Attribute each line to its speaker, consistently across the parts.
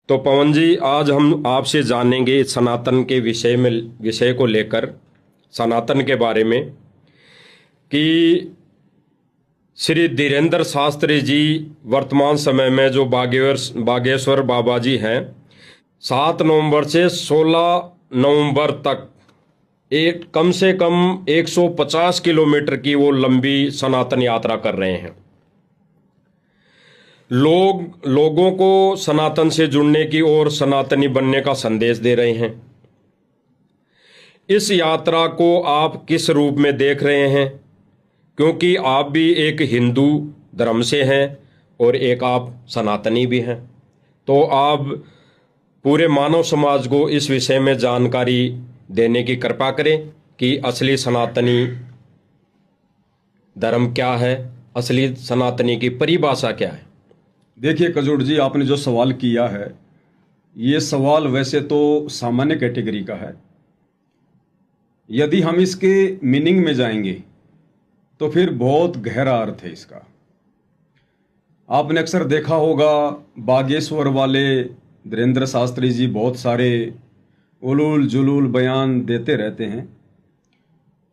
Speaker 1: तो पवन जी, आज हम आपसे जानेंगे सनातन के विषय को लेकर, सनातन के बारे में, कि श्री धीरेन्द्र शास्त्री जी वर्तमान समय में जो बागेश्वर बाबा जी हैं, 7 नवंबर से 16 नवंबर तक एक कम से कम 150 किलोमीटर की वो लंबी सनातन यात्रा कर रहे हैं। लोगों को सनातन से जुड़ने की और सनातनी बनने का संदेश दे रहे हैं। इस यात्रा को आप किस रूप में देख रहे हैं? क्योंकि आप भी एक हिंदू धर्म से हैं और एक आप सनातनी भी हैं, तो आप पूरे मानव समाज को इस विषय में जानकारी देने की कृपा करें कि असली सनातनी धर्म क्या है, असली सनातनी की परिभाषा क्या है।
Speaker 2: देखिए कजोड़ जी, आपने जो सवाल किया है, ये सवाल वैसे तो सामान्य कैटेगरी का है। यदि हम इसके मीनिंग में जाएंगे तो फिर बहुत गहरा अर्थ है इसका। आपने अक्सर देखा होगा, बागेश्वर वाले धीरेन्द्र शास्त्री जी बहुत सारे उलूल जुलूल बयान देते रहते हैं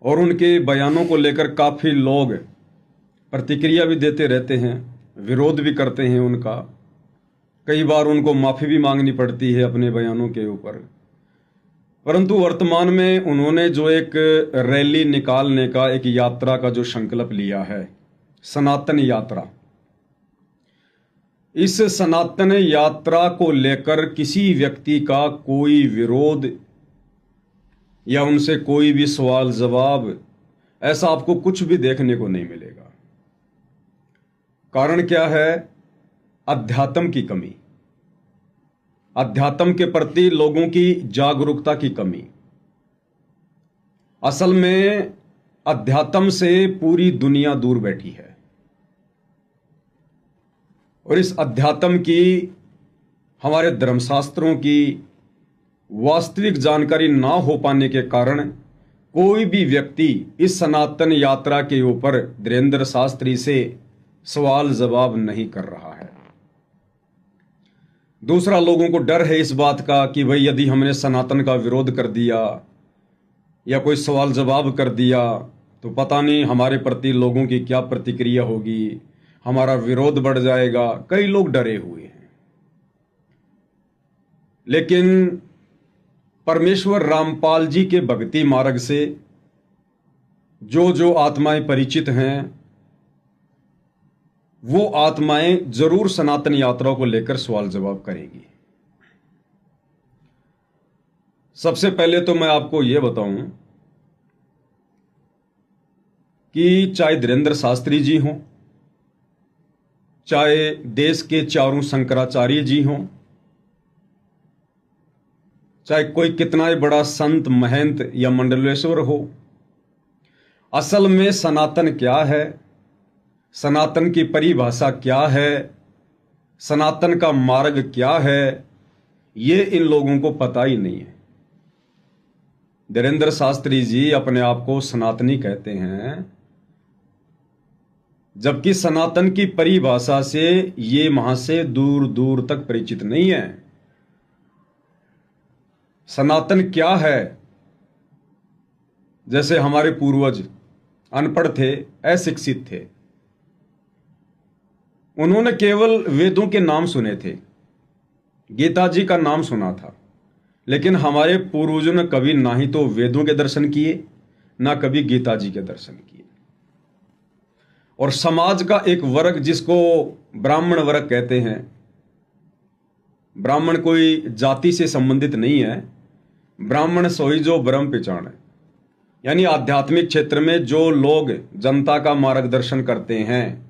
Speaker 2: और उनके बयानों को लेकर काफ़ी लोग प्रतिक्रिया भी देते रहते हैं, विरोध भी करते हैं उनका। कई बार उनको माफ़ी भी मांगनी पड़ती है अपने बयानों के ऊपर। परंतु वर्तमान में उन्होंने जो एक रैली निकालने का, एक यात्रा का जो संकल्प लिया है, सनातन यात्रा, इस सनातन यात्रा को लेकर किसी व्यक्ति का कोई विरोध या उनसे कोई भी सवाल जवाब, ऐसा आपको कुछ भी देखने को नहीं मिलेगा। कारण क्या है? अध्यात्म की कमी, अध्यात्म के प्रति लोगों की जागरूकता की कमी। असल में अध्यात्म से पूरी दुनिया दूर बैठी है और इस अध्यात्म की, हमारे धर्मशास्त्रों की वास्तविक जानकारी ना हो पाने के कारण कोई भी व्यक्ति इस सनातन यात्रा के ऊपर धीरेन्द्र शास्त्री से सवाल जवाब नहीं कर रहा है। दूसरा, लोगों को डर है इस बात का कि भाई यदि हमने सनातन का विरोध कर दिया या कोई सवाल जवाब कर दिया तो पता नहीं हमारे प्रति लोगों की क्या प्रतिक्रिया होगी, हमारा विरोध बढ़ जाएगा। कई लोग डरे हुए हैं। लेकिन परमेश्वर रामपाल जी के भक्ति मार्ग से जो आत्माएं परिचित हैं, वो आत्माएं जरूर सनातन यात्रा को लेकर सवाल जवाब करेंगी। सबसे पहले तो मैं आपको यह बताऊं कि चाहे धीरेन्द्र शास्त्री जी हों, चाहे देश के चारों शंकराचार्य जी हों, चाहे कोई कितना ही बड़ा संत महंत या मंडलेश्वर हो, असल में सनातन क्या है, सनातन की परिभाषा क्या है, सनातन का मार्ग क्या है, ये इन लोगों को पता ही नहीं है। धीरेन्द्र शास्त्री जी अपने आप को सनातनी कहते हैं, जबकि सनातन की परिभाषा से ये वहां से दूर दूर तक परिचित नहीं है। सनातन क्या है? जैसे हमारे पूर्वज अनपढ़ थे, अशिक्षित थे, उन्होंने केवल वेदों के नाम सुने थे, गीता जी का नाम सुना था, लेकिन हमारे पूर्वजों ने कभी ना ही तो वेदों के दर्शन किए, ना कभी गीता जी के दर्शन किए। और समाज का एक वर्ग जिसको ब्राह्मण वर्ग कहते हैं, ब्राह्मण कोई जाति से संबंधित नहीं है, ब्राह्मण सोई जो ब्रह्म पहचान है, यानी आध्यात्मिक क्षेत्र में जो लोग जनता का मार्गदर्शन करते हैं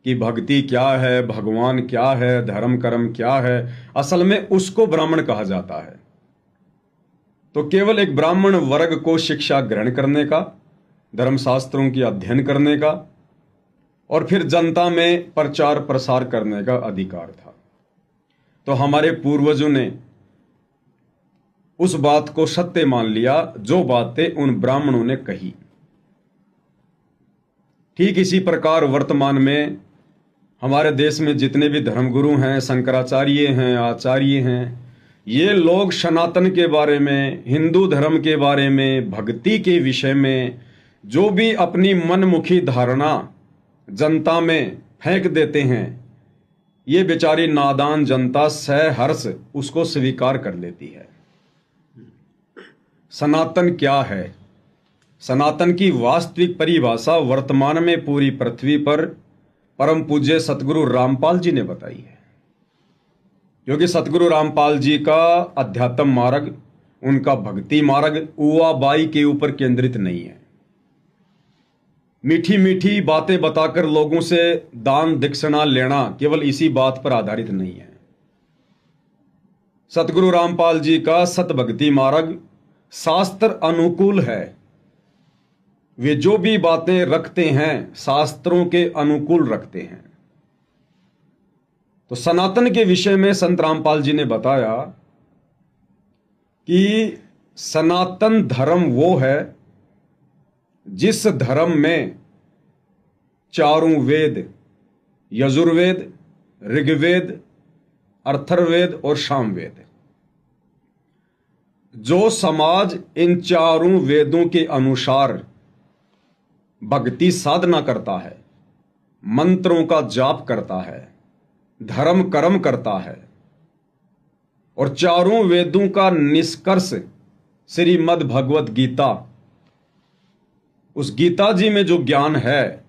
Speaker 2: कि भक्ति क्या है, भगवान क्या है, धर्म कर्म क्या है, असल में उसको ब्राह्मण कहा जाता है। तो केवल एक ब्राह्मण वर्ग को शिक्षा ग्रहण करने का, धर्मशास्त्रों की अध्ययन करने का और फिर जनता में प्रचार प्रसार करने का अधिकार था। तो हमारे पूर्वजों ने उस बात को सत्य मान लिया जो बातें उन ब्राह्मणों ने कही। ठीक इसी प्रकार वर्तमान में हमारे देश में जितने भी धर्मगुरु हैं, शंकराचार्य हैं, आचार्य हैं, ये लोग सनातन के बारे में, हिंदू धर्म के बारे में, भक्ति के विषय में जो भी अपनी मनमुखी धारणा जनता में फेंक देते हैं, ये बेचारी नादान जनता सहर्ष उसको स्वीकार कर लेती है। सनातन क्या है? सनातन की वास्तविक परिभाषा वर्तमान में पूरी पृथ्वी पर परम पूज्य सतगुरु रामपाल जी ने बताई है। क्योंकि सतगुरु रामपाल जी का अध्यात्म मार्ग, उनका भक्ति मार्ग उवा बाई के ऊपर केंद्रित नहीं है। मीठी मीठी बातें बताकर लोगों से दान दक्षिणा लेना केवल इसी बात पर आधारित नहीं है। सतगुरु रामपाल जी का सत भक्ति मार्ग शास्त्र अनुकूल है। वे जो भी बातें रखते हैं शास्त्रों के अनुकूल रखते हैं। तो सनातन के विषय में संत रामपाल जी ने बताया कि सनातन धर्म वो है जिस धर्म में चारों वेद, यजुर्वेद, ऋग्वेद, अथर्ववेद और सामवेद, जो समाज इन चारों वेदों के अनुसार भक्ति साधना करता है, मंत्रों का जाप करता है, धर्म कर्म करता है और चारों वेदों का निष्कर्ष श्रीमद् भगवत गीता, उस गीता जी में जो ज्ञान है,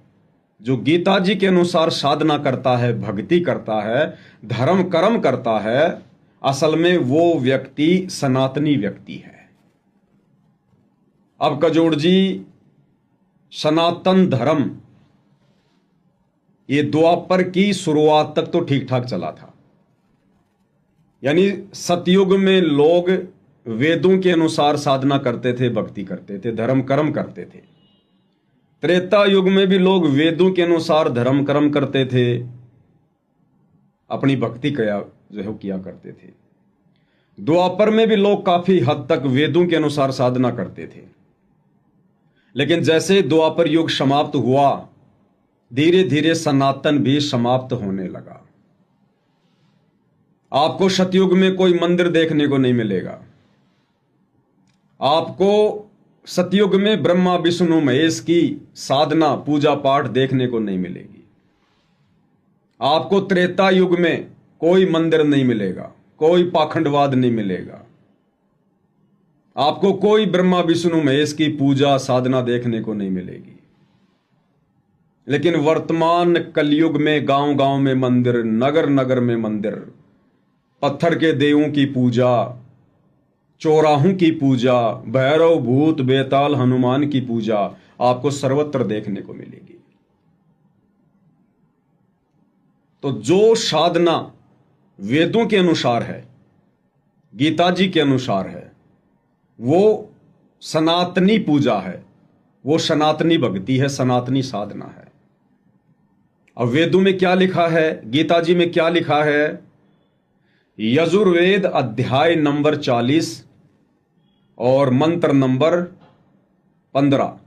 Speaker 2: जो गीता जी के अनुसार साधना करता है, भक्ति करता है, धर्म कर्म करता है, असल में वो व्यक्ति सनातनी व्यक्ति है। अब कजोड़ जी, सनातन धर्म ये द्वापर की शुरुआत तक तो ठीक ठाक चला था। यानी सतयुग में लोग वेदों के अनुसार साधना करते थे, भक्ति करते थे, धर्म कर्म करते थे। त्रेता युग में भी लोग वेदों के अनुसार धर्म कर्म करते थे, अपनी भक्ति किया करते थे। द्वापर में भी लोग काफी हद तक वेदों के अनुसार साधना करते थे। लेकिन जैसे द्वापर युग समाप्त हुआ, धीरे धीरे सनातन भी समाप्त होने लगा। आपको सतयुग में कोई मंदिर देखने को नहीं मिलेगा। आपको सतयुग में ब्रह्मा विष्णु महेश की साधना पूजा पाठ देखने को नहीं मिलेगी। आपको त्रेता युग में कोई मंदिर नहीं मिलेगा, कोई पाखंडवाद नहीं मिलेगा। आपको कोई ब्रह्मा विष्णु महेश की पूजा साधना देखने को नहीं मिलेगी। लेकिन वर्तमान कलयुग में गांव गांव में मंदिर, नगर नगर में मंदिर, पत्थर के देवों की पूजा, चौराहों की पूजा, भैरव भूत बेताल हनुमान की पूजा आपको सर्वत्र देखने को मिलेगी। तो जो साधना वेदों के अनुसार है, गीता जी के अनुसार है, वो सनातनी पूजा है, वो सनातनी भक्ति है, सनातनी साधना है। अब वेदों में क्या लिखा है, गीता जी में क्या लिखा है? यजुर्वेद अध्याय नंबर 40 और मंत्र नंबर 15,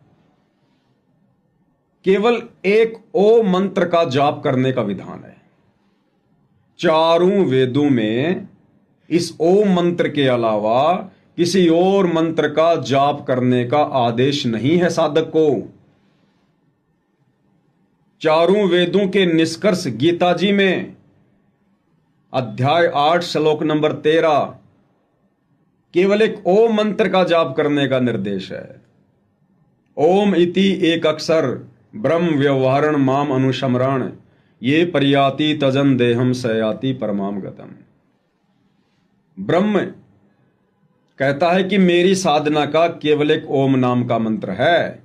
Speaker 2: केवल एक ओम मंत्र का जाप करने का विधान है। चारों वेदों में इस ओम मंत्र के अलावा किसी और मंत्र का जाप करने का आदेश नहीं है साधक को। चारों वेदों के निष्कर्ष गीता जी में अध्याय 8 श्लोक नंबर 13 केवल एक ओम मंत्र का जाप करने का निर्देश है। ओम इति एक अक्षर ब्रह्म व्यवहारण माम अनुशमरण ये पर्याति तजन देहम सयाति परमाम गतम। ब्रह्म कहता है कि मेरी साधना का केवल एक ओम नाम का मंत्र है।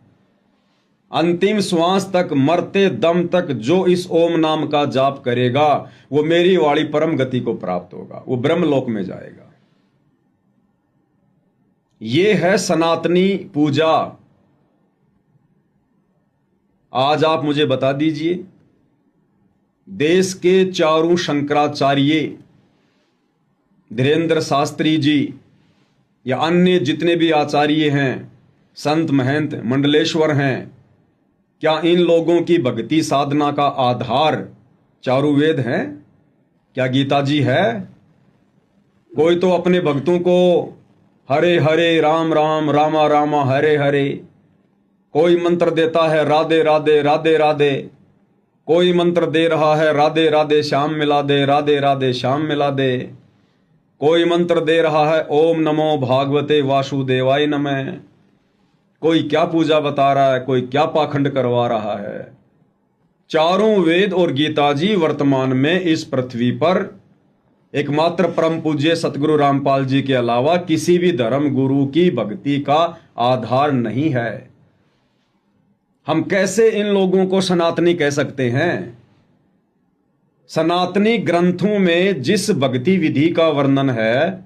Speaker 2: अंतिम श्वास तक, मरते दम तक जो इस ओम नाम का जाप करेगा वो मेरी वाली परम गति को प्राप्त होगा, वो ब्रह्मलोक में जाएगा। ये है सनातनी पूजा। आज आप मुझे बता दीजिए, देश के चारों शंकराचार्य, धीरेन्द्र शास्त्री जी या अन्य जितने भी आचार्य हैं, संत महंत मंडलेश्वर हैं, क्या इन लोगों की भक्ति साधना का आधार चारों वेद हैं? क्या गीता जी है? कोई तो अपने भक्तों को हरे हरे राम राम रामा रामा हरे हरे, कोई मंत्र देता है राधे राधे राधे राधे, कोई मंत्र दे रहा है राधे राधे श्याम मिला दे, राधे राधे श्याम मिला दे, कोई मंत्र दे रहा है ओम नमो भागवते वासुदेवाय नमः, कोई क्या पूजा बता रहा है, कोई क्या पाखंड करवा रहा है। चारों वेद और गीता जी वर्तमान में इस पृथ्वी पर एकमात्र परम पूज्य सतगुरु रामपाल जी के अलावा किसी भी धर्म गुरु की भक्ति का आधार नहीं है। हम कैसे इन लोगों को सनातनी कह सकते हैं? सनातनी ग्रंथों में जिस भक्ति विधि का वर्णन है,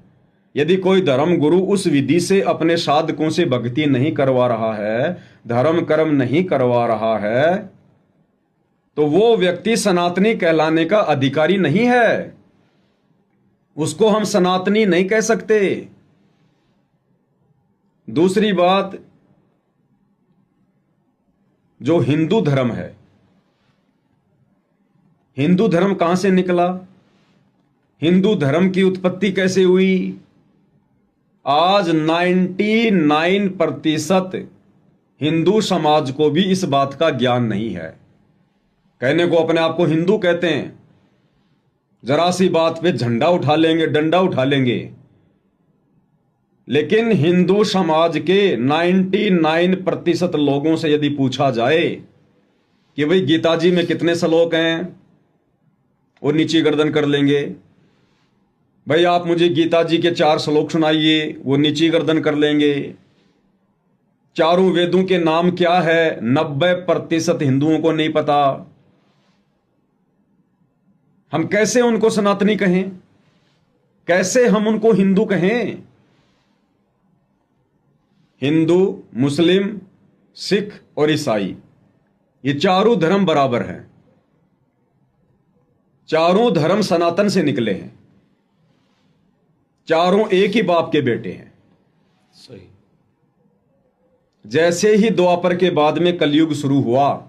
Speaker 2: यदि कोई धर्म गुरु उस विधि से अपने साधकों से भक्ति नहीं करवा रहा है, धर्म कर्म नहीं करवा रहा है, तो वो व्यक्ति सनातनी कहलाने का अधिकारी नहीं है। उसको हम सनातनी नहीं कह सकते। दूसरी बात, जो हिंदू धर्म है, हिंदू धर्म कहां से निकला? हिंदू धर्म की उत्पत्ति कैसे हुई? आज 99% हिंदू समाज को भी इस बात का ज्ञान नहीं है। कहने को अपने आप को हिंदू कहते हैं, जरा सी बात पे झंडा उठा लेंगे, डंडा उठा लेंगे, लेकिन हिंदू समाज के 99% लोगों से यदि पूछा जाए कि भाई गीता जी में कितने श्लोक हैं, वो नीची गर्दन कर लेंगे। भाई आप मुझे गीता जी के 4 श्लोक सुनाइए, वो नीची गर्दन कर लेंगे। चारों वेदों के नाम क्या है, 90% हिंदुओं को नहीं पता। हम कैसे उनको सनातनी कहें? कैसे हम उनको हिंदू कहें? हिंदू, मुस्लिम, सिख और ईसाई, ये चारों धर्म बराबर हैं। चारों धर्म सनातन से निकले हैं। चारों एक ही बाप के बेटे हैं।
Speaker 1: सही।
Speaker 2: जैसे ही द्वापर के बाद में कलयुग शुरू हुआ,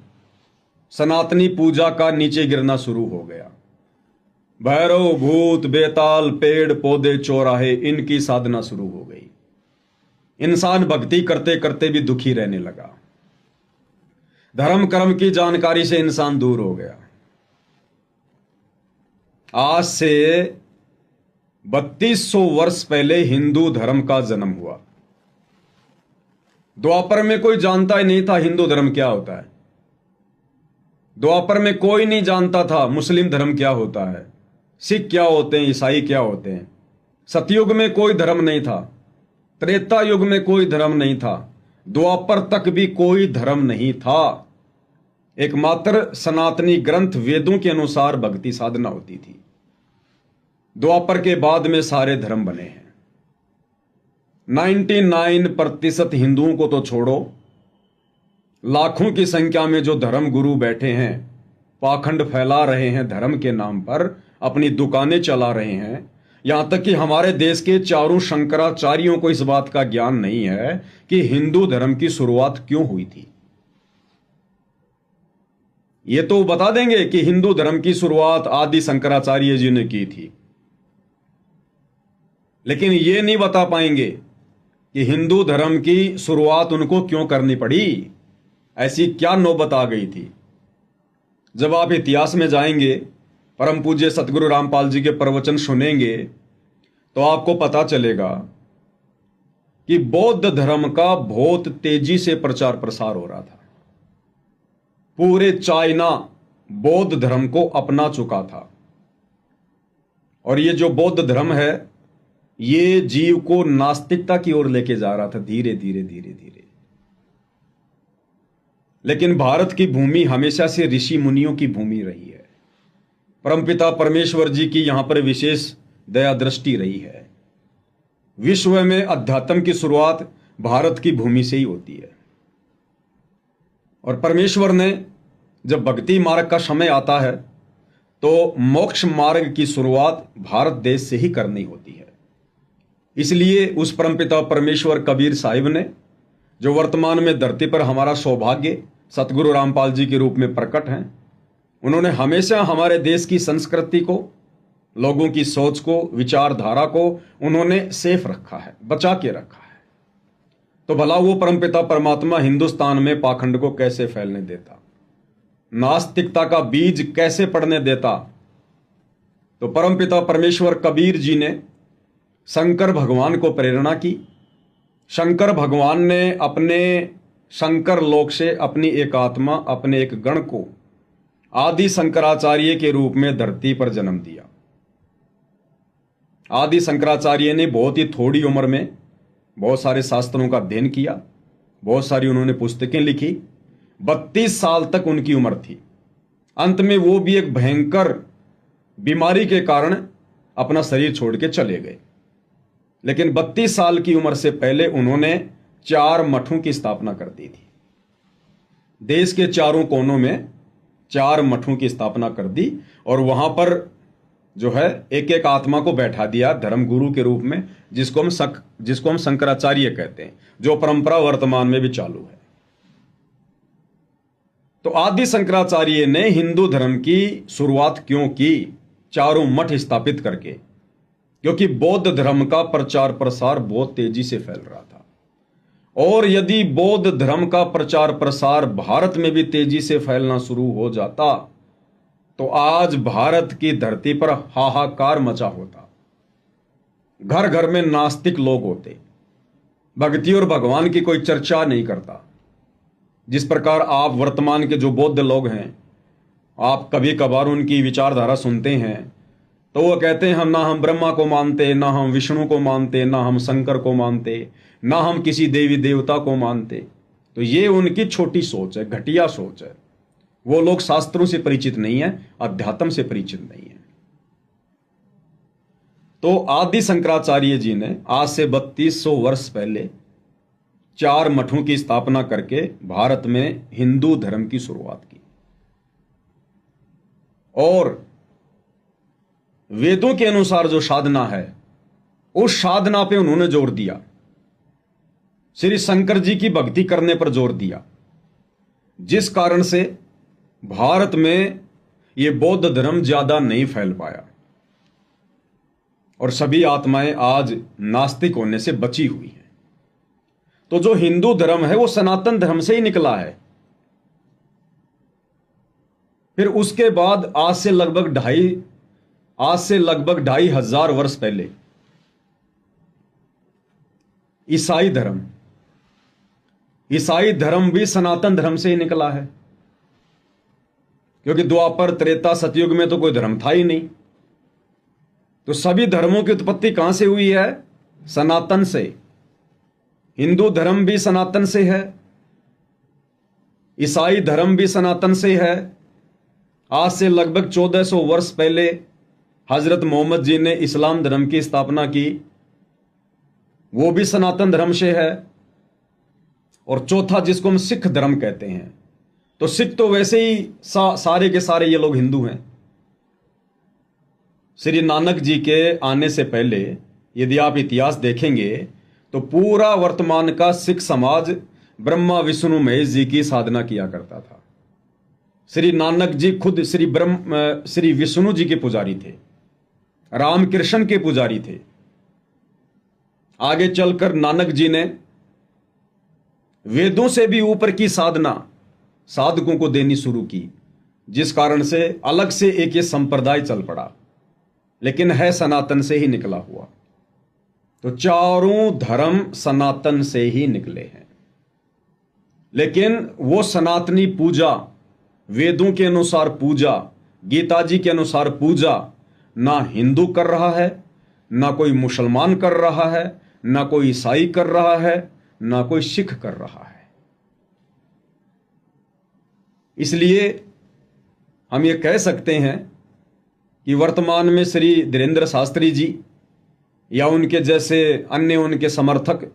Speaker 2: सनातनी पूजा का नीचे गिरना शुरू हो गया। भैरव, भूत, बेताल, पेड़ पौधे, चौराहे, इनकी साधना शुरू हो गई। इंसान भक्ति करते करते भी दुखी रहने लगा। धर्म कर्म की जानकारी से इंसान दूर हो गया। आज से 3200 वर्ष पहले हिंदू धर्म का जन्म हुआ। द्वापर में कोई जानता ही नहीं था हिंदू धर्म क्या होता है। द्वापर में कोई नहीं जानता था मुस्लिम धर्म क्या होता है, सिख क्या होते हैं, ईसाई क्या होते हैं। सतयुग में कोई धर्म नहीं था, त्रेता युग में कोई धर्म नहीं था, द्वापर तक भी कोई धर्म नहीं था। एकमात्र सनातनी ग्रंथ वेदों के अनुसार भक्ति साधना होती थी। द्वापर के बाद में सारे धर्म बने हैं। 99% हिंदुओं को तो छोड़ो, लाखों की संख्या में जो धर्म गुरु बैठे हैं, पाखंड फैला रहे हैं, धर्म के नाम पर अपनी दुकानें चला रहे हैं। यहां तक कि हमारे देश के चारों शंकराचार्यों को इस बात का ज्ञान नहीं है कि हिंदू धर्म की शुरुआत क्यों हुई थी। ये तो बता देंगे कि हिंदू धर्म की शुरुआत आदि शंकराचार्य जी ने की थी, लेकिन ये नहीं बता पाएंगे कि हिंदू धर्म की शुरुआत उनको क्यों करनी पड़ी, ऐसी क्या नौबत आ गई थी। जब आप इतिहास में जाएंगे, परम पूज्य सतगुरु रामपाल जी के प्रवचन सुनेंगे, तो आपको पता चलेगा कि बौद्ध धर्म का बहुत तेजी से प्रचार प्रसार हो रहा था। पूरे चाइना बौद्ध धर्म को अपना चुका था। और ये जो बौद्ध धर्म है, ये जीव को नास्तिकता की ओर लेके जा रहा था, धीरे धीरे धीरे धीरे। लेकिन भारत की भूमि हमेशा से ऋषि मुनियों की भूमि रही है। परमपिता परमेश्वर जी की यहां पर विशेष दया दृष्टि रही है। विश्व में अध्यात्म की शुरुआत भारत की भूमि से ही होती है। और परमेश्वर ने जब भक्ति मार्ग का समय आता है, तो मोक्ष मार्ग की शुरुआत भारत देश से ही करनी होती है। इसलिए उस परमपिता परमेश्वर कबीर साहिब ने, जो वर्तमान में धरती पर हमारा सौभाग्य सतगुरु रामपाल जी के रूप में प्रकट हैं, उन्होंने हमेशा हमारे देश की संस्कृति को, लोगों की सोच को, विचारधारा को उन्होंने सेफ रखा है, बचा के रखा है। तो भला वो परमपिता परमात्मा हिंदुस्तान में पाखंड को कैसे फैलने देता, नास्तिकता का बीज कैसे पड़ने देता। तो परमपिता परमेश्वर कबीर जी ने शंकर भगवान को प्रेरणा की। शंकर भगवान ने अपने शंकर लोक से अपनी एक आत्मा, अपने एक गण को आदि शंकराचार्य के रूप में धरती पर जन्म दिया। आदि शंकराचार्य ने बहुत ही थोड़ी उम्र में बहुत सारे शास्त्रों का अध्ययन किया, बहुत सारी उन्होंने पुस्तकें लिखी। 32 साल तक उनकी उम्र थी। अंत में वो भी एक भयंकर बीमारी के कारण अपना शरीर छोड़ के चले गए। लेकिन 32 साल की उम्र से पहले उन्होंने 4 मठों की स्थापना कर दी थी। देश के चारों कोनों में 4 मठों की स्थापना कर दी और वहां पर जो है एक एक आत्मा को बैठा दिया धर्म गुरु के रूप में, जिसको हम शंकराचार्य कहते हैं, जो परंपरा वर्तमान में भी चालू है। तो आदि शंकराचार्य ने हिंदू धर्म की शुरुआत क्यों की? 4 मठ स्थापित करके, क्योंकि बौद्ध धर्म का प्रचार प्रसार बहुत तेजी से फैल रहा था। और यदि बौद्ध धर्म का प्रचार प्रसार भारत में भी तेजी से फैलना शुरू हो जाता तो आज भारत की धरती पर हाहाकार मचा होता। घर घर में नास्तिक लोग होते, भक्ति और भगवान की कोई चर्चा नहीं करता। जिस प्रकार आप वर्तमान के जो बौद्ध लोग हैं, आप कभी कभार उनकी विचारधारा सुनते हैं तो वो कहते हैं हम ब्रह्मा को मानते, ना हम विष्णु को मानते, ना हम शंकर को मानते, ना हम किसी देवी देवता को मानते। तो ये उनकी छोटी सोच है, घटिया सोच है। वो लोग शास्त्रों से परिचित नहीं है, अध्यात्म से परिचित नहीं है। तो आदि शंकराचार्य जी ने आज से 3200 वर्ष पहले 4 मठों की स्थापना करके भारत में हिंदू धर्म की शुरुआत की। और वेदों के अनुसार जो साधना है, उस साधना पे उन्होंने जोर दिया। श्री शंकर जी की भक्ति करने पर जोर दिया, जिस कारण से भारत में यह बौद्ध धर्म ज्यादा नहीं फैल पाया और सभी आत्माएं आज नास्तिक होने से बची हुई हैं। तो जो हिंदू धर्म है वो सनातन धर्म से ही निकला है। फिर उसके बाद आज से लगभग 2,500 वर्ष पहले ईसाई धर्म भी सनातन धर्म से ही निकला है, क्योंकि द्वापर त्रेता सतयुग में तो कोई धर्म था ही नहीं। तो सभी धर्मों की उत्पत्ति कहां से हुई है? सनातन से। हिंदू धर्म भी सनातन से है, ईसाई धर्म भी सनातन से है। आज से लगभग 1400 वर्ष पहले हजरत मोहम्मद जी ने इस्लाम धर्म की स्थापना की, वो भी सनातन धर्म से है। और चौथा जिसको हम सिख धर्म कहते हैं, तो सिख तो वैसे ही सारे के सारे ये लोग हिंदू हैं। श्री नानक जी के आने से पहले यदि आप इतिहास देखेंगे तो पूरा वर्तमान का सिख समाज ब्रह्मा विष्णु महेश जी की साधना किया करता था। श्री नानक जी खुद श्री विष्णु जी के पुजारी थे, रामकृष्ण के पुजारी थे। आगे चलकर नानक जी ने वेदों से भी ऊपर की साधना साधकों को देनी शुरू की, जिस कारण से अलग से एक ये संप्रदाय चल पड़ा, लेकिन है सनातन से ही निकला हुआ। तो चारों धर्म सनातन से ही निकले हैं। लेकिन वो सनातनी पूजा, वेदों के अनुसार पूजा, गीता जी के अनुसार पूजा ना हिंदू कर रहा है, ना कोई मुसलमान कर रहा है, ना कोई ईसाई कर रहा है, ना कोई सिख कर रहा है। इसलिए हम ये कह सकते हैं कि वर्तमान में श्री धीरेंद्र शास्त्री जी या उनके जैसे अन्य उनके समर्थक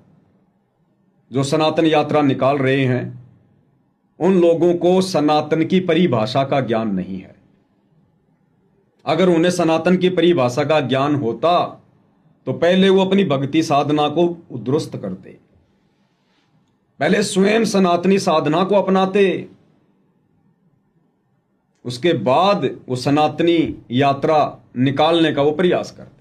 Speaker 2: जो सनातन यात्रा निकाल रहे हैं, उन लोगों को सनातन की परिभाषा का ज्ञान नहीं है। अगर उन्हें सनातन की परिभाषा का ज्ञान होता तो पहले वो अपनी भक्ति साधना को दुरुस्त करते, पहले स्वयं सनातनी साधना को अपनाते उसके बाद वो सनातनी यात्रा निकालने का वो प्रयास करते हैं।